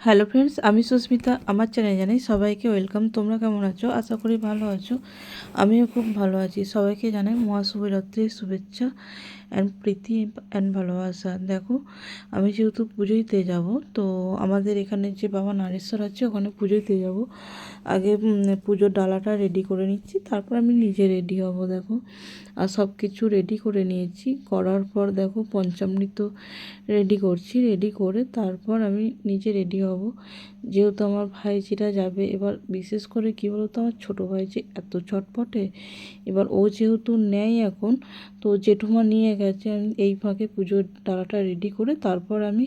Hello friends, আমি সুস্মিতা। আমার চ্যানেলে জানাই সবাইকে ওয়েলকাম। তোমরা কেমন আছো? আশা করি ভালো আছো। আমিও খুব ভালো আছি। সবাইকে জানাই মহাশুভরাত্রির শুভেচ্ছা অ্যান্ড প্রীতি অ্যান্ড ভালোবাসা। দেখো, আমি যেহেতু পুজো দিতে যাব, তো আমাদের এখানে যে বাবা নারেশ্বর আছে ওখানে পুজো দিতে যাব। আগে পুজোর ডালাটা রেডি করে নিচ্ছি, তারপর আমি নিজে রেডি হব। দেখো, আর সব কিছু রেডি করে নিয়েছি। করার পর দেখো পঞ্চামৃত রেডি করছি। রেডি করে তারপর আমি নিজে রেডি হব, যেহেতু আমার ভাইজিরা যাবে। এবার বিশেষ করে কী বলতো, আমার ছোটো ভাইজি এত চটপটে। এবার ও যেহেতু নেয় এখন, তো জেঠুমা নিয়ে গেছে। আমি এই ফাঁকে পুজোর ডালাটা রেডি করে তারপর আমি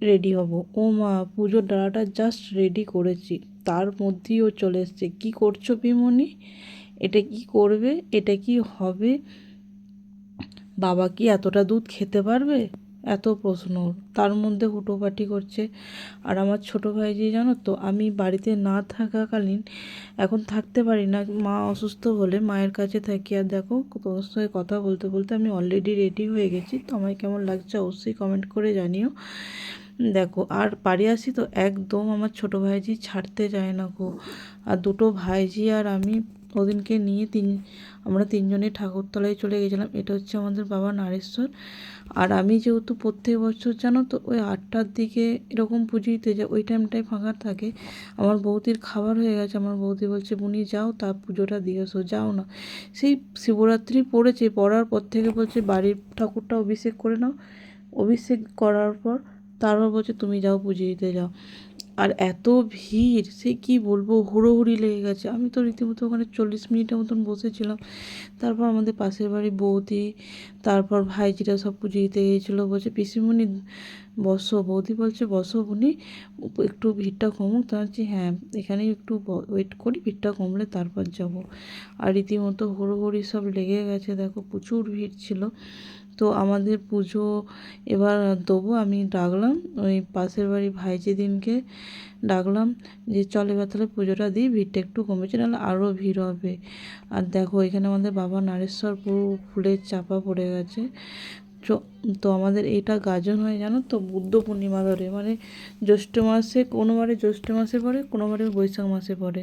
রেডি হব। ও মা, পুজোর ডালাটা জাস্ট রেডি করেছি, তার মধ্যেই ও চলে এসছে। কী করছো পিমনি? এটা কি করবে? এটা কি হবে? বাবা কি এতটা দুধ খেতে পারবে? এত প্রশ্ন। তার মধ্যে হুটোপাটি করছে। আর আমার ছোটো ভাইজি, জানো তো, আমি বাড়িতে না থাকাকালীন এখন থাকতে পারি না, মা অসুস্থ বলে মায়ের কাছে থাকি। আর দেখো, তোমার সঙ্গে কথা বলতে বলতে আমি অলরেডি রেডি হয়ে গেছি। তো আমায় কেমন লাগছে অবশ্যই কমেন্ট করে জানিও। দেখো, আর বাড়ি আসি তো একদম আমার ছোটো ভাইজি ছাড়তে যায় না গো। আর দুটো ভাইজি আর আমি ওদিনকে নিয়ে আমরা তিনজনে ঠাকুরতলায় চলে গেছিলাম। এটা হচ্ছে আমাদের বাবা নারেশ্বর। আর আমি যেহেতু প্রত্যেক বছর, জানো তো, ওই 8টার দিকে এরকম পুজো দিতে যাই, ওই টাইমটায় ফাঁকা থাকে। আমার বৌদির খাবার হয়ে গেছে। আমার বৌদি বলছে, বুনি যাও, তা পুজোটা দিয়ে এসো। যাও না, সেই শিবরাত্রি পড়েছে, পড়ার পর থেকে বলছে বাড়ির ঠাকুরটা অভিষেক করে নাও। অভিষেক করার পর তারপর বলছে তুমি যাও, পুজো দিতে যাও। আর এত ভিড়, সে কি বলবো, হুড়োহুড়ি লেগে গেছে। আমি তো রীতিমতো ওখানে 40 মিনিটের মতন বসেছিলাম। তারপর আমাদের পাশের বাড়ি বৌদি, তারপর ভাইজিরা সব পুজো দিতে গিয়েছিলো। বলছে পিসিমণি বসো। বৌদি বলছে বসো বুনি, একটু ভিড়টা কমুক। তা হচ্ছে হ্যাঁ, এখানেই একটু ওয়েট করি, ভিড়টা কমলে তারপর যাব। আর রীতিমতো হুড়োহুড়ি সব লেগে গেছে। দেখো, প্রচুর ভিড় ছিল। তো আমাদের পুজো এবার দেবো। আমি ডাকলাম ওই পাশের বাড়ি ভাইজিদিনকে, ডাকলাম যে চল এবার তাহলে পুজোটা দিই, ভিড়টা একটু কমেছে, নাহলে আরও ভিড় হবে। আর দেখো, এখানে আমাদের বাবা নারেশ্বর পুরো ফুলের চাপা পড়ে গেছে। তো আমাদের এটা গাজন হয়, জানো তো, বুদ্ধ পূর্ণিমা ধরে, মানে জ্যৈষ্ঠ মাসে, কোনোবারে জ্যৈষ্ঠ মাসে পড়ে, কোনোবারে বৈশাখ মাসে পড়ে,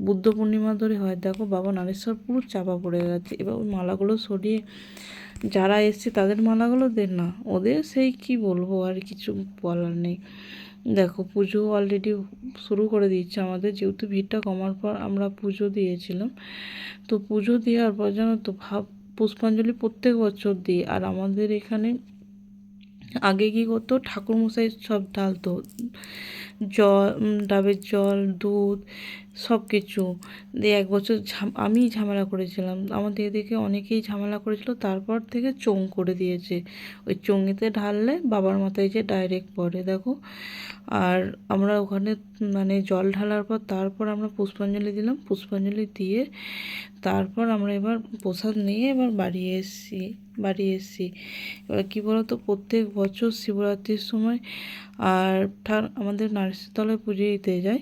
বুদ্ধ পূর্ণিমা ধরে হয়। দেখো, বাবা নারেশ্বর পুরো চাপা পড়ে গেছে। এবার ওই মালাগুলো সরিয়ে যারা এসছে তাদের মালাগুলো দেন না, ওদের সেই কি বলবো, আর কিছু বলার নেই। দেখো, পুজো অলরেডি শুরু করে দিচ্ছে আমাদের, যেহেতু ভিড়টা কমার পর আমরা পুজো দিয়েছিলাম। তো পুজো দেওয়ার পর, জানো তো, পুষ্পাঞ্জলি প্রত্যেক বছর দিই। আর আমাদের এখানে আগে কী করতো, ঠাকুরমশাই সব ঢালতো, জল, ডাবের জল, দুধ, সব কিছু দিয়ে। এক বছর আমি ঝামেলা করেছিলাম, আমাদের এদিকে অনেকেই ঝামেলা করেছিল, তারপর থেকে চোং করে দিয়েছে। ওই চোঙেতে ঢাললে বাবার মাথায় যে ডাইরেক্ট পড়ে। দেখো, আর আমরা ওখানে মানে জল ঢালার পর তারপর আমরা পুষ্পাঞ্জলি দিলাম। পুষ্পাঞ্জলি দিয়ে তারপর আমরা এবার প্রসাদ নিয়ে এবার বাড়ি এসেছি। এবার কী বলতো, প্রত্যেক বছর শিবরাত্রির সময় আর আমাদের নার্সিতলায় পুজো দিতে যাই।